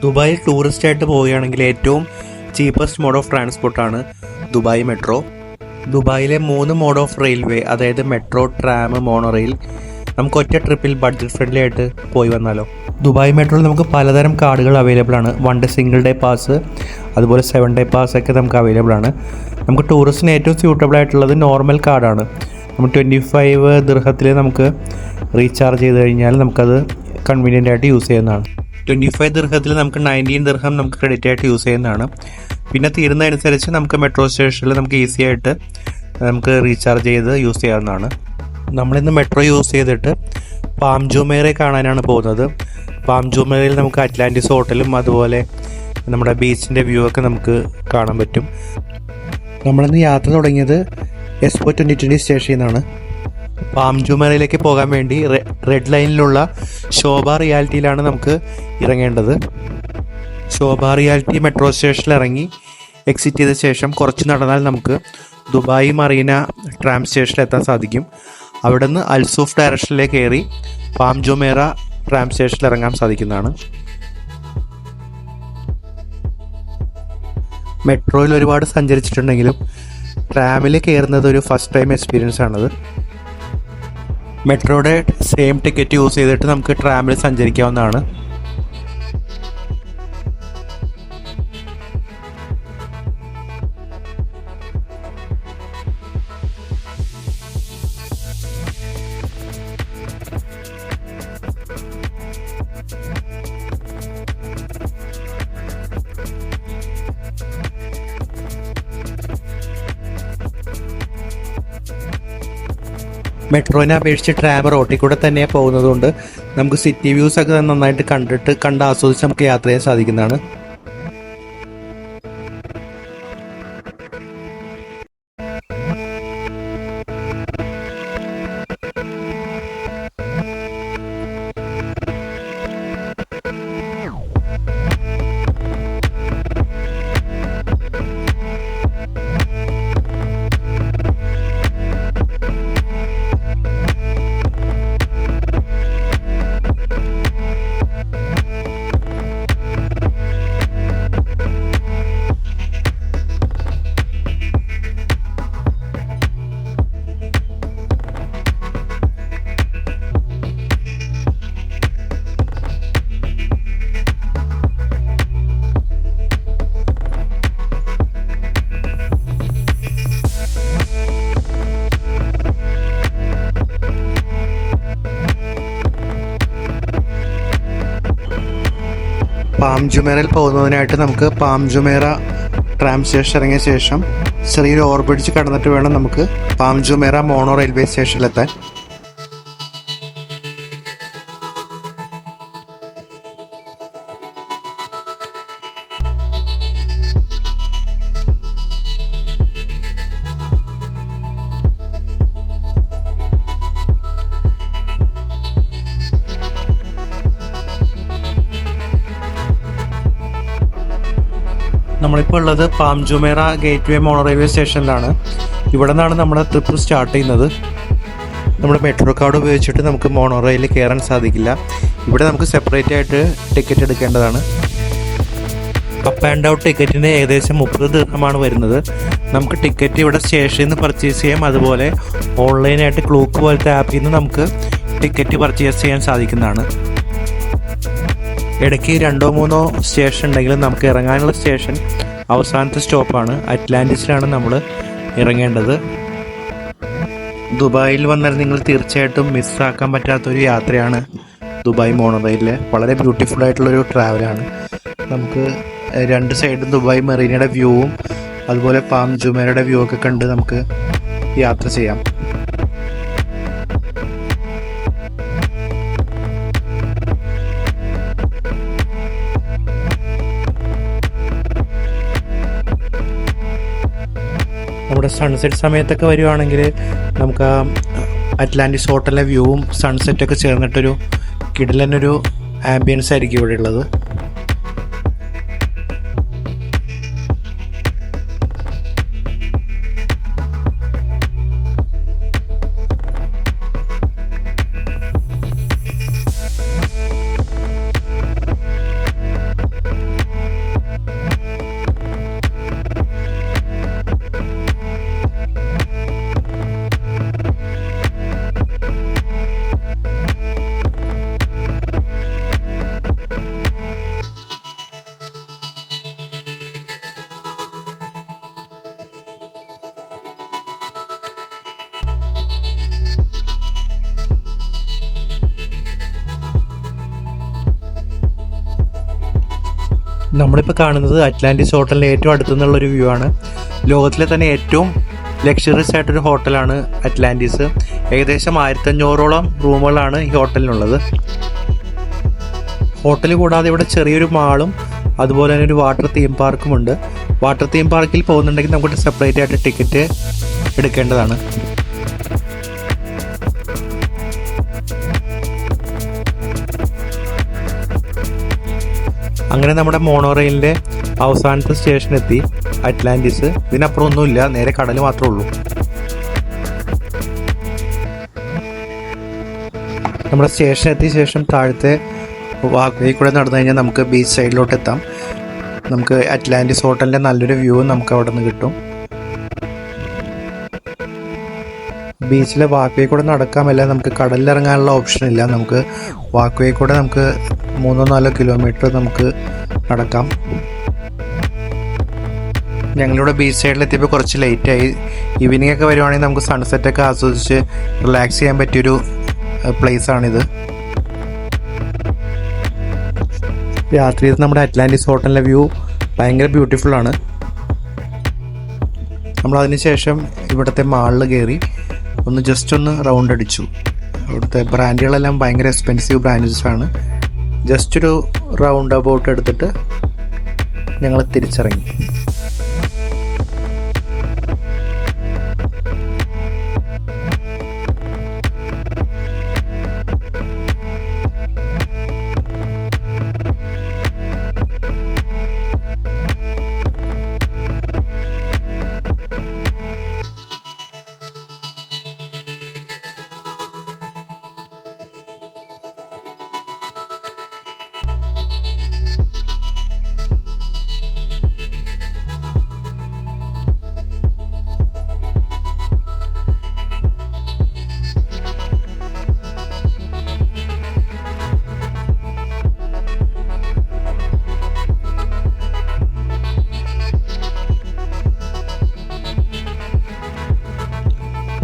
ദുബായിൽ ടൂറിസ്റ്റ് ആയിട്ട് പോവുകയാണെങ്കിൽ ഏറ്റവും ചീപ്പസ്റ്റ് മോഡ് ഓഫ് ട്രാൻസ്പോർട്ടാണ് ദുബായ് മെട്രോ. ദുബായിലെ 3 മോഡ് ഓഫ് റെയിൽവേ, അതായത് മെട്രോ, ട്രാം, മോണോറെയിൽ, നമുക്ക് ഒറ്റ ട്രിപ്പിൽ ബഡ്ജറ്റ് ഫ്രണ്ട്ലി ആയിട്ട് പോയി വന്നാലോ. ദുബായ് മെട്രോയിൽ നമുക്ക് പലതരം കാർഡുകൾ അവൈലബിൾ ആണ്. 1 ഡേ സിംഗിൾ ഡേ പാസ്, അതുപോലെ 7 ഡേ പാസ് ഒക്കെ നമുക്ക് അവൈലബിൾ ആണ്. നമുക്ക് ടൂറിസ്റ്റിന് ഏറ്റവും സ്യൂട്ടബിൾ ആയിട്ടുള്ളത് നോർമൽ കാർഡാണ്. നമ്മൾ 25 ദിർഹത്തിൽ നമുക്ക് റീചാർജ് ചെയ്ത് കഴിഞ്ഞാൽ നമുക്കത് കൺവീനിയൻ്റ് ആയിട്ട് യൂസ് ചെയ്യുന്നതാണ്. 25 ദിർഹത്തിൽ നമുക്ക് 19 ദിർഹം നമുക്ക് ക്രെഡിറ്റ് ആയിട്ട് യൂസ് ചെയ്യുന്നതാണ്. പിന്നെ തീരുന്നതനുസരിച്ച് നമുക്ക് മെട്രോ സ്റ്റേഷനിൽ നമുക്ക് ഈസി ആയിട്ട് നമുക്ക് റീചാർജ് ചെയ്ത് യൂസ് ചെയ്യാവുന്നതാണ്. നമ്മളിന്ന് മെട്രോ യൂസ് ചെയ്തിട്ട് പാം ജുമേറ കാണാനാണ് പോകുന്നത്. പാം ജുമേറയിൽ നമുക്ക് അറ്റ്ലാന്റിസ് ഹോട്ടലും അതുപോലെ നമ്മുടെ ബീച്ചിൻ്റെ വ്യൂ ഒക്കെ നമുക്ക് കാണാൻ പറ്റും. നമ്മളിന്ന് യാത്ര തുടങ്ങിയത് എക്സ്പോ 2020 സ്റ്റേഷനിൽ നിന്നാണ്. പാം ജുമേറയിലേക്ക് പോകാൻ വേണ്ടി റെഡ് ലൈനിലുള്ള ശോഭ റിയാലിറ്റിയിലാണ് നമുക്ക് ഇറങ്ങേണ്ടത്. ശോഭ റിയാലിറ്റി മെട്രോ സ്റ്റേഷനിൽ ഇറങ്ങി എക്സിറ്റ് ചെയ്ത ശേഷം കുറച്ച് നടന്നാൽ നമുക്ക് ദുബായ് മറീന ട്രാം സ്റ്റേഷനിൽ എത്താൻ സാധിക്കും. അവിടെ നിന്ന് അൽസൂഫ് ഡയറക്ഷനിലേക്ക് കയറി പാം ജുമേറ ട്രാം സ്റ്റേഷനിൽ ഇറങ്ങാൻ സാധിക്കുന്നതാണ്. മെട്രോയിൽ ഒരുപാട് സഞ്ചരിച്ചിട്ടുണ്ടെങ്കിലും ട്രാമിൽ കയറുന്നത് ഒരു ഫസ്റ്റ് ടൈം എക്സ്പീരിയൻസ് ആണത്. മെട്രോയുടെ സെയിം ടിക്കറ്റ് യൂസ് ചെയ്തിട്ട് നമുക്ക് ട്രാമിൽ സഞ്ചരിക്കാവുന്നതാണ്. മെട്രോനെ അപേക്ഷിച്ച് ട്രാം റോട്ടിൽ കൂടെ തന്നെ പോകുന്നതുകൊണ്ട് നമുക്ക് സിറ്റി വ്യൂസ് ഒക്കെ നന്നായിട്ട് കണ്ട് ആസ്വദിച്ച് നമുക്ക് യാത്ര ചെയ്യാൻ സാധിക്കുന്നതാണ്. പാം ജുമേറയിൽ പോകുന്നതിനായിട്ട് നമുക്ക് പാം ജുമേറ ട്രാം സ്റ്റേഷൻ ഇറങ്ങിയ ശേഷം ചെറിയൊരു ഓവർബ്രിഡ്ജ് കടന്നിട്ട് വേണം നമുക്ക് പാം ജുമേറ മോണോ റെയിൽവേ സ്റ്റേഷനിലെത്താൻ. നമ്മളിപ്പോൾ ഉള്ളത് പാം ജുമേറ ഗേറ്റ് വേ മോണോ റെയിൽവേ സ്റ്റേഷനിലാണ്. ഇവിടെ നിന്നാണ് നമ്മുടെ ട്രിപ്പ് സ്റ്റാർട്ട് ചെയ്യുന്നത്. നമ്മുടെ മെട്രോ കാർഡ് ഉപയോഗിച്ചിട്ട് നമുക്ക് മോണോ റെയിലിൽ കയറാൻ സാധിക്കില്ല. ഇവിടെ നമുക്ക് സെപ്പറേറ്റ് ആയിട്ട് ടിക്കറ്റ് എടുക്കേണ്ടതാണ്. അപ്പ് ആൻഡ് ഔട്ട് ടിക്കറ്റിന് ഏകദേശം 30 ദിർഹമാണ് വരുന്നത്. നമുക്ക് ടിക്കറ്റ് ഇവിടെ സ്റ്റേഷനിൽ നിന്ന് പർച്ചേസ് ചെയ്യാം. അതുപോലെ ഓൺലൈനായിട്ട് ക്ലൂക്ക് പോലത്തെ ആപ്പിൽ നിന്ന് നമുക്ക് ടിക്കറ്റ് പർച്ചേസ് ചെയ്യാൻ സാധിക്കുന്നതാണ്. ഇടയ്ക്ക് 2-3 സ്റ്റേഷൻ ഉണ്ടെങ്കിലും നമുക്ക് ഇറങ്ങാനുള്ള സ്റ്റേഷൻ അവസാനത്തെ സ്റ്റോപ്പാണ്. അറ്റ്ലാന്റിസിലാണ് നമ്മൾ ഇറങ്ങേണ്ടത്. ദുബായിൽ വന്നാൽ നിങ്ങൾ തീർച്ചയായിട്ടും മിസ്സാക്കാൻ പറ്റാത്തൊരു യാത്രയാണ് ദുബായ് മോണോറെയിൽ. വളരെ ബ്യൂട്ടിഫുൾ ആയിട്ടുള്ളൊരു ട്രാവലാണ്. നമുക്ക് 2 സൈഡും ദുബായ് മെറീനയുടെ വ്യൂവും അതുപോലെ പാം ജുമേറയുടെ വ്യൂ ഒക്കെ കണ്ട് നമുക്ക് യാത്ര ചെയ്യാം. നമ്മുടെ സൺസെറ്റ് സമയത്തൊക്കെ വരുവാണെങ്കിൽ നമുക്ക് അറ്റ്ലാന്റിസ് ഹോട്ടലിലെ വ്യൂവും സൺസെറ്റൊക്കെ ചേർന്നിട്ടൊരു കിടിലനൊരു ആംബിയൻസ് ആയിരിക്കും ഇവിടെ ഉള്ളത്. നമ്മളിപ്പോൾ കാണുന്നത് അറ്റ്ലാന്റിസ് ഹോട്ടലിൻ്റെ ഏറ്റവും അടുത്തുനിന്നുള്ളൊരു വ്യൂ ആണ്. ലോകത്തിലെ തന്നെ ഏറ്റവും ലക്ഷറിയസ് ആയിട്ടൊരു ഹോട്ടലാണ് അറ്റ്ലാന്റിസ്. ഏകദേശം 1500ഓളം റൂമുകളാണ് ഈ ഹോട്ടലിനുള്ളത്. ഹോട്ടൽ കൂടാതെ ഇവിടെ ചെറിയൊരു മാളും അതുപോലെ തന്നെ ഒരു വാട്ടർ തീം പാർക്കുമുണ്ട്. വാട്ടർ തീം പാർക്കിൽ പോകുന്നുണ്ടെങ്കിൽ നമുക്ക് സെപ്പറേറ്റ് ആയിട്ട് ടിക്കറ്റ് എടുക്കേണ്ടതാണ്. അങ്ങനെ നമ്മുടെ മോണോറെയിലിൻ്റെ അവസാനത്തെ സ്റ്റേഷനെത്തി, അറ്റ്ലാന്റിസ്. ഇതിനപ്പുറം ഒന്നുമില്ല, നേരെ കടൽ മാത്രമേ ഉള്ളൂ. നമ്മുടെ സ്റ്റേഷൻ എത്തിയ ശേഷം താഴത്തെ വാക്ക്വേ കൂടെ നടന്നു കഴിഞ്ഞാൽ നമുക്ക് ബീച്ച് സൈഡിലോട്ട് എത്താം. നമുക്ക് അറ്റ്ലാന്റിസ് ഹോട്ടലിൻ്റെ നല്ലൊരു വ്യൂ നമുക്ക് അവിടെ നിന്ന് കിട്ടും. ബീച്ചിലെ വാക്ക്വേ കൂടെ നടക്കാമല്ല, നമുക്ക് കടലിലിറങ്ങാനുള്ള ഓപ്ഷൻ ഇല്ല. നമുക്ക് വാക്ക്വേ കൂടെ നമുക്ക് 3-4 കിലോമീറ്റർ നമുക്ക് നടക്കാം. ഞങ്ങളിവിടെ ബീച്ച് സൈഡിലെത്തിയപ്പോൾ കുറച്ച് ലേറ്റായി. ഈവനിങ് ഒക്കെ വരുവാണെങ്കിൽ നമുക്ക് സൺസെറ്റൊക്കെ ആസ്വദിച്ച് റിലാക്സ് ചെയ്യാൻ പറ്റിയൊരു പ്ലേസാണിത്. രാത്രിയിൽ നമ്മുടെ അറ്റ്ലാന്റിസ് ഹോട്ടലിലെ വ്യൂ ഭയങ്കര ബ്യൂട്ടിഫുള്ളാണ്. നമ്മളതിന് ശേഷം ഇവിടുത്തെ മാളിൽ കയറി ജസ്റ്റ് ഒന്ന് റൗണ്ട് അടിച്ചു. ഇവിടുത്തെ ബ്രാൻഡുകളെല്ലാം ഭയങ്കര എക്സ്പെൻസീവ് ബ്രാൻഡ്സാണ്. ജസ്റ്റ് ഒരു റൗണ്ട് അബൌട്ട് എടുത്തിട്ട് ഞങ്ങൾ തിരിച്ചിറങ്ങി.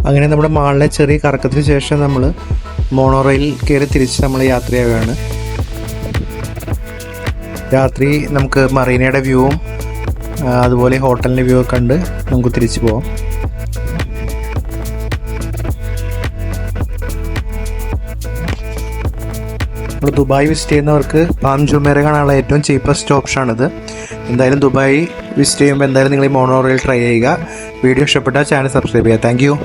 അങ്ങനെ നമ്മുടെ മാളിലെ ചെറിയ കറക്കത്തിന് ശേഷം നമ്മൾ മോണോറെയിൽ കയറി തിരിച്ച് നമ്മൾ യാത്രയാവുകയാണ്. രാത്രി നമുക്ക് മറീനയുടെ വ്യൂവും അതുപോലെ ഹോട്ടലിൻ്റെ വ്യൂ ഒക്കെ കണ്ട് നമുക്ക് തിരിച്ചു പോകാം. നമ്മൾ ദുബായ് വിസിറ്റ് ചെയ്യുന്നവർക്ക് പാം ജുമേറ കാണാനുള്ള ഏറ്റവും ചീപ്പസ്റ്റ് ഓപ്ഷനാണിത്. എന്തായാലും ദുബായ് വിസിറ്റ് ചെയ്യുമ്പോൾ എന്തായാലും നിങ്ങൾ ഈ മോണോറെയിൽ ട്രൈ ചെയ്യുക. വീഡിയോ ഇഷ്ടപ്പെട്ടാൽ ചാനൽ സബ്സ്ക്രൈബ് ചെയ്യുക. Thank you.